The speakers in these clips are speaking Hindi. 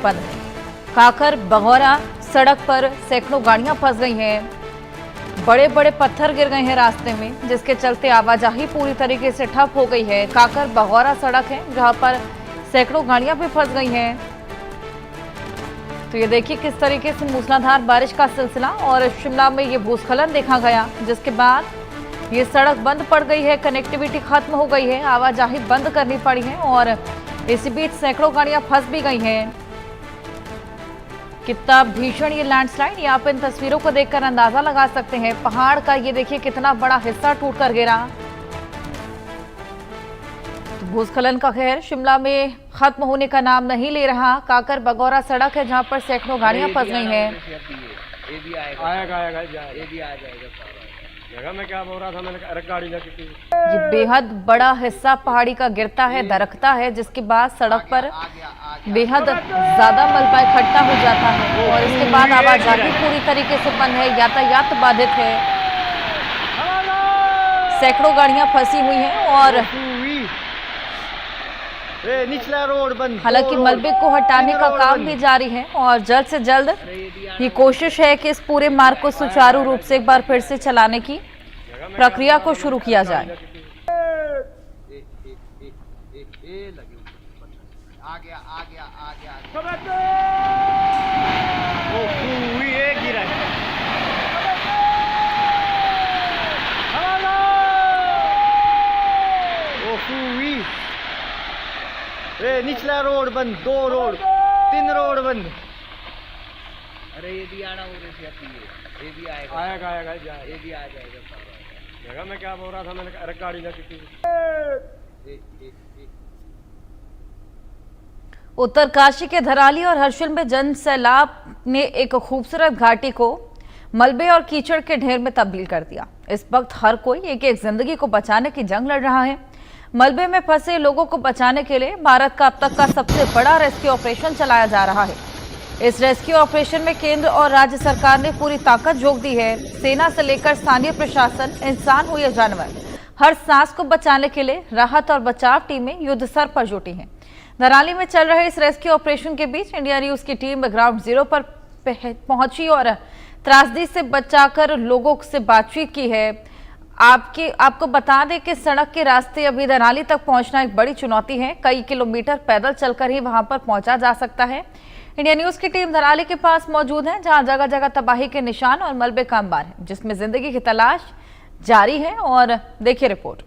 बंद है। काकर बघौरा सड़क पर सैकड़ों गाड़ियां फंस गई हैं। बड़े बड़े पत्थर गिर गए हैं रास्ते में, जिसके चलते आवाजाही पूरी तरीके से ठप हो गई है। काकर बघौरा सड़क है जहां पर सैकड़ों गाड़ियां भी फंस गई हैं। तो ये देखिए किस तरीके से मूसलाधार बारिश का सिलसिला, और शिमला में ये भूस्खलन देखा गया, जिसके बाद ये सड़क बंद पड़ गई है, कनेक्टिविटी खत्म हो गई है, आवाजाही बंद करनी पड़ी है और इसी बीच सैकड़ों गाड़ियां फंस भी गई हैं। कितना भीषण ये लैंडस्लाइड, यहाँ पे इन तस्वीरों को देखकर अंदाजा लगा सकते हैं। पहाड़ का ये देखिए कितना बड़ा हिस्सा टूट कर गिरा। तो भूस्खलन का कहर शिमला में खत्म होने का नाम नहीं ले रहा। काकर बघौरा सड़क है जहां पर सैकड़ों गाड़ियां फंस गई हैं। मैं क्या बोल रहा था, मैंने अरे गाड़ी लगी थी। ये बेहद बड़ा हिस्सा पहाड़ी का गिरता है, दरकता है, जिसके बाद सड़क पर बेहद ज्यादा मलबा इकट्ठा हो जाता है और इसके बाद आवाजाही पूरी तरीके से बंद है, यातायात बाधित है। सैकड़ों गाड़ियां फंसी हुई हैं और निचला रोड बंद। हालांकि मलबे को हटाने का काम भी जारी है और जल्द से जल्द ये कोशिश है कि इस पूरे मार्ग को सुचारू रूप से एक बार फिर से चलाने की प्रक्रिया को शुरू किया जाए। निचला रोड बंद, 2 रोड 3 रोड बंद। अरे ये भी आना हो रही थी, ये भी आएगा ये भी आ जाएगा। मैं क्या बोल रहा था, मैंने अरे गाड़ी लगी थी। उत्तरकाशी के धराली और हर्षिल में जन सैलाब ने एक खूबसूरत घाटी को मलबे और कीचड़ के ढेर में तब्दील कर दिया। इस वक्त हर कोई एक एक जिंदगी को बचाने की जंग लड़ रहा है। मलबे में फंसे लोगों को बचाने के लिए भारत का अब तक का सबसे बड़ा रेस्क्यू ऑपरेशन चलाया जा रहा है। इस रेस्क्यू ऑपरेशन में केंद्र और राज्य सरकार ने पूरी ताकत झोंक दी है। सेना से लेकर स्थानीय प्रशासन, इंसान हो या जानवर, हर सांस को बचाने के लिए राहत और बचाव टीमें युद्ध स्तर पर जुटी हैं। धराली में चल रहे इस रेस्क्यू ऑपरेशन के बीच इंडिया न्यूज की टीम ग्राउंड जीरो पर पहुंची और त्रासदी से बचाकर लोगों से बातचीत की है। आपको बता दें कि सड़क के रास्ते अभी धराली तक पहुंचना एक बड़ी चुनौती है। कई किलोमीटर पैदल चलकर ही वहां पर पहुंचा जा सकता है। इंडिया न्यूज की टीम धराली के पास मौजूद है, जहां जगह जगह तबाही के निशान और मलबे का अंबार है, जिसमें जिंदगी की तलाश जारी है। और देखिए रिपोर्ट।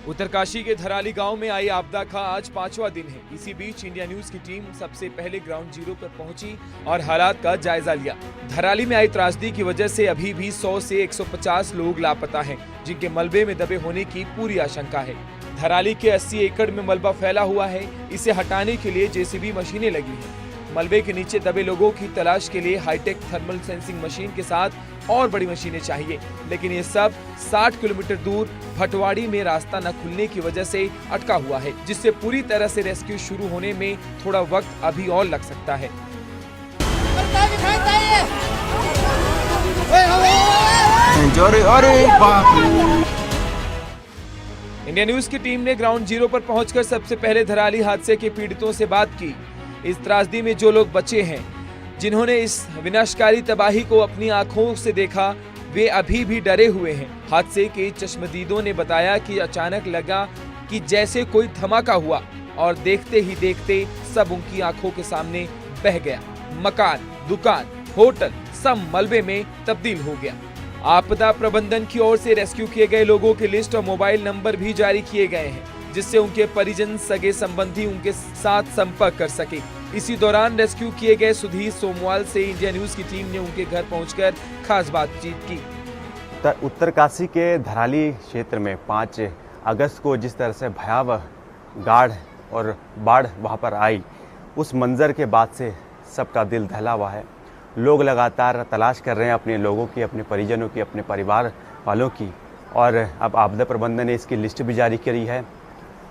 उत्तरकाशी के धराली गांव में आई आपदा का आज 5वां दिन है। इसी बीच इंडिया न्यूज की टीम सबसे पहले ग्राउंड जीरो पर पहुंची और हालात का जायजा लिया। धराली में आई त्रासदी की वजह से अभी भी 100 से 150 लोग लापता हैं, जिनके मलबे में दबे होने की पूरी आशंका है। धराली के 80 एकड़ में मलबा फैला हुआ है। इसे हटाने के लिए जेसीबी मशीनें लगी हैं। मलबे के नीचे दबे लोगों की तलाश के लिए हाईटेक थर्मल सेंसिंग मशीन के साथ और बड़ी मशीनें चाहिए, लेकिन ये सब 60 किलोमीटर दूर भटवाड़ी में रास्ता न खुलने की वजह से अटका हुआ है, जिससे पूरी तरह से रेस्क्यू शुरू होने में थोड़ा वक्त अभी और लग सकता है। इंडिया न्यूज की टीम ने ग्राउंड जीरो पर पहुंचकर सबसे पहले धराली हादसे के पीड़ितों से बात की। इस त्रासदी में जो लोग बचे हैं, जिन्होंने इस विनाशकारी तबाही को अपनी आंखों से देखा, वे अभी भी डरे हुए हैं। हादसे के चश्मदीदों ने बताया कि अचानक लगा कि जैसे कोई धमाका हुआ और देखते ही देखते सब उनकी आंखों के सामने बह गया। मकान, दुकान, होटल सब मलबे में तब्दील हो गया। आपदा प्रबंधन की ओर से रेस्क्यू किए गए लोगों की लिस्ट और मोबाइल नंबर भी जारी किए गए हैं, जिससे उनके परिजन, सगे संबंधी उनके साथ संपर्क कर सके। इसी दौरान रेस्क्यू किए गए सुधीर सोमवाल से इंडिया न्यूज की टीम ने उनके घर पहुंचकर खास बातचीत की। उत्तरकाशी के धराली क्षेत्र में 5 अगस्त को जिस तरह से भयावह गाढ़ और बाढ़ वहां पर आई, उस मंजर के बाद से सबका दिल दहला हुआ है। लोग लगातार तलाश कर रहे हैं अपने लोगों की, अपने परिजनों की, अपने परिवार वालों की, और अब आपदा प्रबंधन ने इसकी लिस्ट भी जारी करी है।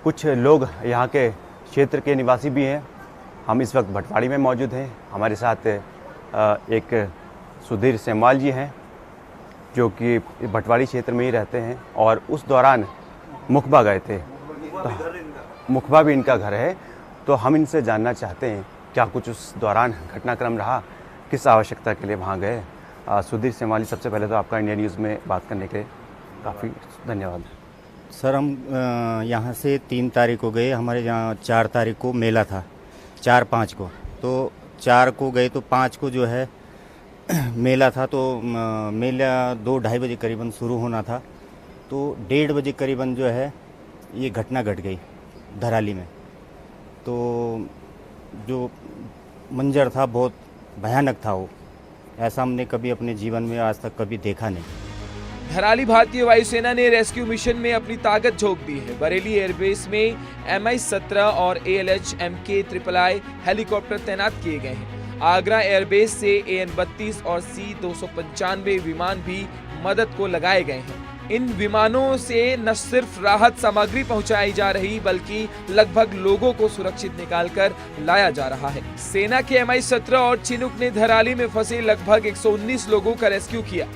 कुछ लोग यहाँ के क्षेत्र के निवासी भी हैं हम इस वक्त भटवाड़ी में मौजूद हैं। हमारे साथ एक सुधीर सेमवाल जी हैं जो कि भटवाड़ी क्षेत्र में ही रहते हैं और उस दौरान मुखबा गए थे। तो मुखबा भी इनका घर है, तो हम इनसे जानना चाहते हैं क्या कुछ उस दौरान घटनाक्रम रहा, किस आवश्यकता के लिए वहाँ गए। सुधीर सेमवाल जी, सबसे पहले तो आपका इंडिया न्यूज़ में बात करने के लिए काफ़ी धन्यवाद। सर, हम यहाँ से 3 तारीख को गए। हमारे यहाँ 4 तारीख को मेला था, 4-5 को। तो 4 को गए तो 5 को जो है मेला था। तो मेला 2-2:30 बजे करीबन शुरू होना था। तो 1:30 बजे करीबन जो है ये घटना घट गई धराली में। तो जो मंजर था बहुत भयानक था। वो ऐसा हमने कभी अपने जीवन में आज तक कभी देखा नहीं। धराली भारतीय वायुसेना ने रेस्क्यू मिशन में अपनी ताकत झोंक दी है। बरेली एयरबेस में MI-17 और ALH MK-III हेलीकॉप्टर तैनात किए गए हैं। आगरा एयरबेस से AN-32 और C-295 विमान भी मदद को लगाए गए हैं। इन विमानों से न सिर्फ राहत सामग्री पहुंचाई जा रही बल्कि लगभग लोगों को सुरक्षित निकालकर लाया जा रहा है। सेना के MI-17 और चिनूक ने धराली में फंसे लगभग 119 लोगों का रेस्क्यू किया।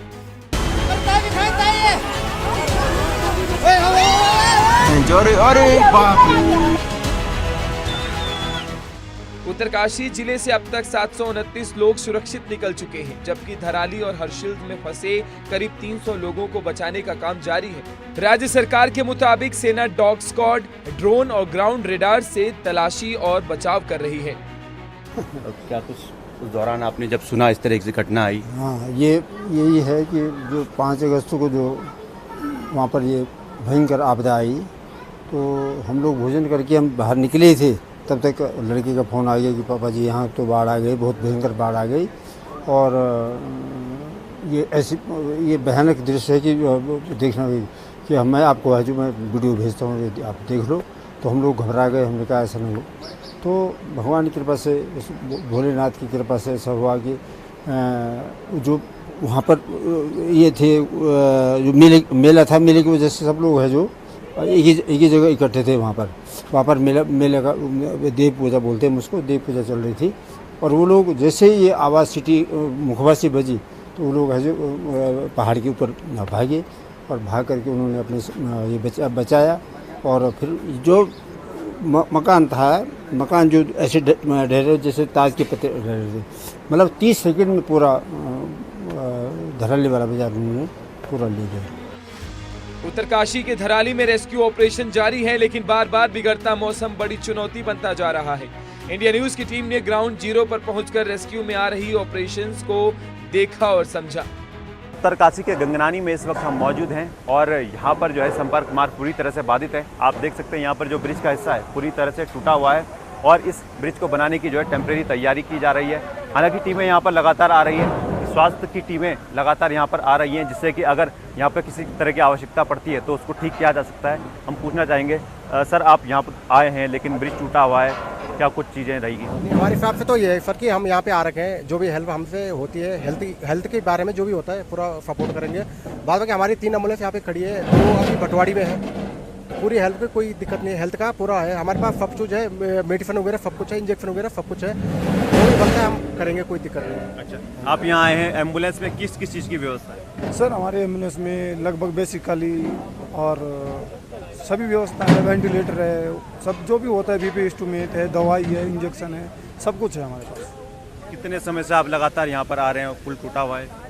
उत्तरकाशी जिले से अब तक 729 लोग सुरक्षित निकल चुके हैं, जबकि धराली और हर्षिल में फंसे करीब 300 लोगों को बचाने का काम जारी है। राज्य सरकार के मुताबिक सेना डॉग स्क्वाड, ड्रोन और ग्राउंड रेडार से तलाशी और बचाव कर रही है। क्या कुछ उस दौरान आपने जब सुना इस तरह की घटना आई? हाँ, यही है कि जो 5 अगस्त को जो वहाँ पर ये भयंकर आपदा आई, तो हम लोग भोजन करके हम बाहर निकले थे, तब तक लड़के का फ़ोन आ गया कि पापा जी यहाँ तो बाढ़ आ गई, बहुत भयंकर बाढ़ आ गई। और ये भयानक दृश्य है कि देखना कि मैं आपको आज मैं वीडियो भेजता हूँ, आप देख लो। तो हम लोग घबरा गए, हमने कहा ऐसा नहीं हो। तो भगवान की कृपा से, भोलेनाथ की कृपा से ऐसा हुआ कि जो वहाँ पर ये थे, जो मेला था, मेले की वजह से सब लोग है जो एक ही जगह इकट्ठे थे। वहाँ पर मेले का देव पूजा बोलते हैं उसको, देव पूजा चल रही थी। और वो लोग जैसे ही ये आवाज़ सिटी मुखबा से बजी तो वो लोग है जो पहाड़ के ऊपर भागे और भाग करके उन्होंने अपने ये बचाया। और फिर जो मकान था, मकान जो ऐसे ढेरे जैसे ताज के पत्ते ढेरे थे, मतलब 30 सेकंड में पूरा धराली वाला बाजार उन्होंने पूरा ले गया। उत्तरकाशी के धराली में रेस्क्यू ऑपरेशन जारी है, लेकिन बार बार बिगड़ता मौसम बड़ी चुनौती बनता जा रहा है। इंडिया न्यूज की टीम ने ग्राउंड जीरो पर पहुंचकर रेस्क्यू में आ रही ऑपरेशंस को देखा और समझा। उत्तरकाशी के गंगनानी में इस वक्त हम मौजूद हैं और यहाँ पर जो है संपर्क मार्ग पूरी तरह से बाधित है। आप देख सकते हैं यहाँ पर जो ब्रिज का हिस्सा है पूरी तरह से टूटा हुआ है और इस ब्रिज को बनाने की जो है टेम्परेरी तैयारी की जा रही है। हालांकि टीमें यहाँ पर लगातार आ रही है, स्वास्थ्य की टीमें लगातार यहाँ पर आ रही हैं, जिससे कि अगर यहाँ पर किसी तरह की आवश्यकता पड़ती है तो उसको ठीक किया जा सकता है। हम पूछना चाहेंगे, सर आप यहाँ पर आए हैं लेकिन ब्रिज टूटा हुआ है, क्या कुछ चीज़ें रहेगी? हमारे हिसाब से तो ये है सर कि हम यहाँ पे आ रखे हैं, जो भी हेल्प हमसे होती है हेल्थ के बारे में जो भी होता है पूरा सपोर्ट करेंगे। बाद में हमारी 3 एम्बुलेंस यहाँ पे खड़ी है, 2 अभी भटवाड़ी में है। पूरी हेल्थ की कोई दिक्कत नहीं है, हेल्थ का पूरा है हमारे पास, सब कुछ है, मेडिसिन वगैरह सब कुछ है, इंजेक्शन वगैरह सब कुछ है, जो भी बनता है हम करेंगे, कोई दिक्कत नहीं। अच्छा, आप यहाँ आए हैं, एम्बुलेंस में किस किस चीज़ की व्यवस्था है? सर हमारे एम्बुलेंस में लगभग बेसिकली और सभी व्यवस्था है, वेंटिलेटर है, सब जो भी होता है, BP एस्टिमेट है, दवाई है, इंजेक्शन है, सब कुछ है हमारे पास। कितने समय से आप लगातार यहाँ पर आ रहे हैं और पुल टूटा हुआ है?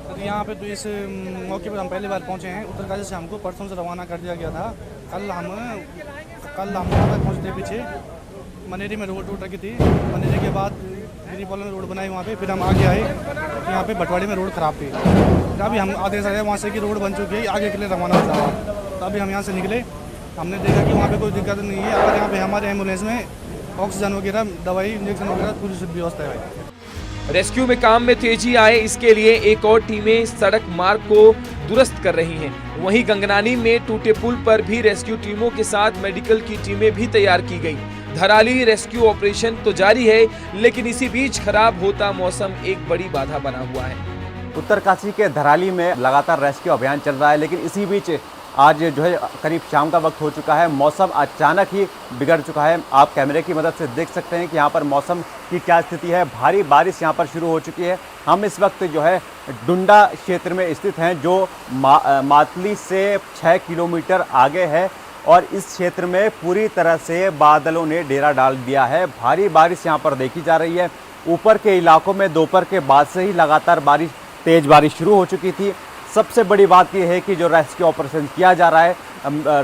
तो यहाँ पे तो इस मौके पर हम पहली बार पहुँचे हैं। उत्तरकाशी से हमको परसों से रवाना कर दिया गया था। कल हम यहाँ पर पहुँचते पीछे मनेरी में रोड टूट रखी थी। मनेरी के बाद गिरीपाल ने रोड बनाई वहाँ पे, फिर हम आगे आए यहाँ पे भटवाड़ी में रोड ख़राब थी। अभी हम आदेश आया वहाँ से कि रोड बन चुकी है, आगे के लिए रवाना हो जाओ। तो अभी हम यहाँ से निकले, हमने देखा कि वहाँ पे कोई दिक्कत नहीं है। अगर यहाँ पे हमारे एम्बुलेंस में ऑक्सीजन वगैरह, दवाई, इंजेक्शन वगैरह पूरी व्यवस्था है। रेस्क्यू में काम में तेजी आए, इसके लिए एक और टीमें सड़क मार्ग को दुरुस्त कर रही हैं। वहीं गंगनानी में टूटे पुल पर भी रेस्क्यू टीमों के साथ मेडिकल की टीमें भी तैयार की गई। धराली रेस्क्यू ऑपरेशन तो जारी है, लेकिन इसी बीच खराब होता मौसम एक बड़ी बाधा बना हुआ है। उत्तरकाशी के धराली में लगातार रेस्क्यू अभियान चल रहा है, लेकिन इसी बीच आज जो है करीब शाम का वक्त हो चुका है, मौसम अचानक ही बिगड़ चुका है। आप कैमरे की मदद से देख सकते हैं कि यहाँ पर मौसम की क्या स्थिति है। भारी बारिश यहाँ पर शुरू हो चुकी है। हम इस वक्त जो है डुंडा क्षेत्र में स्थित हैं, जो मातली से 6 किलोमीटर आगे है और इस क्षेत्र में पूरी तरह से बादलों ने डेरा डाल दिया है। भारी बारिश यहाँ पर देखी जा रही है। ऊपर के इलाकों में दोपहर के बाद से ही लगातार तेज़ बारिश शुरू हो चुकी थी। सबसे बड़ी बात यह है कि जो रेस्क्यू ऑपरेशन किया जा रहा है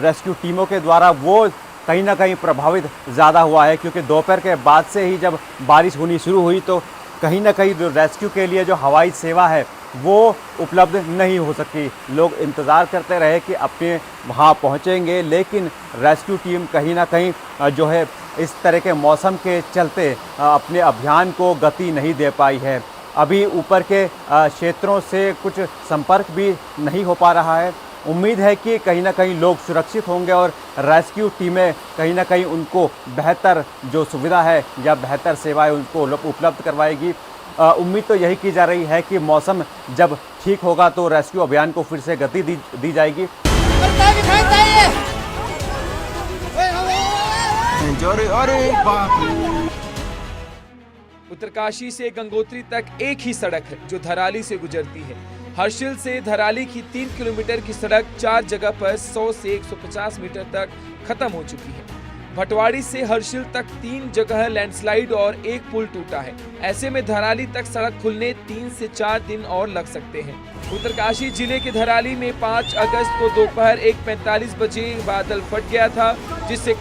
रेस्क्यू टीमों के द्वारा, वो कहीं ना कहीं प्रभावित ज़्यादा हुआ है, क्योंकि दोपहर के बाद से ही जब बारिश होनी शुरू हुई तो कहीं ना कहीं जो रेस्क्यू के लिए जो हवाई सेवा है वो उपलब्ध नहीं हो सकी। लोग इंतज़ार करते रहे कि अपने वहाँ पहुँचेंगे, लेकिन रेस्क्यू टीम कहीं ना कहीं जो है इस तरह के मौसम के चलते अपने अभियान को गति नहीं दे पाई है। अभी ऊपर के क्षेत्रों से कुछ संपर्क भी नहीं हो पा रहा है। उम्मीद है कि कहीं ना कहीं लोग सुरक्षित होंगे और रेस्क्यू टीमें कहीं ना कहीं उनको बेहतर जो सुविधा है या बेहतर सेवाएं उनको उपलब्ध करवाएगी। उम्मीद तो यही की जा रही है कि मौसम जब ठीक होगा तो रेस्क्यू अभियान को फिर से गति दी जाएगी। उत्तरकाशी से गंगोत्री तक एक ही सड़क है जो धराली से गुजरती है। हर्षिल से धराली की 3 किलोमीटर की सड़क 4 जगह पर 100 से 150 मीटर तक खत्म हो चुकी है। भटवाड़ी से हर्षिल तक 3 जगह लैंडस्लाइड और एक पुल टूटा है। ऐसे में धराली तक सड़क खुलने 3 से 4 दिन और लग सकते हैं। उत्तरकाशी जिले के धराली में 5 अगस्त को दोपहर 1:45 बजे बादल फट गया था, जिससे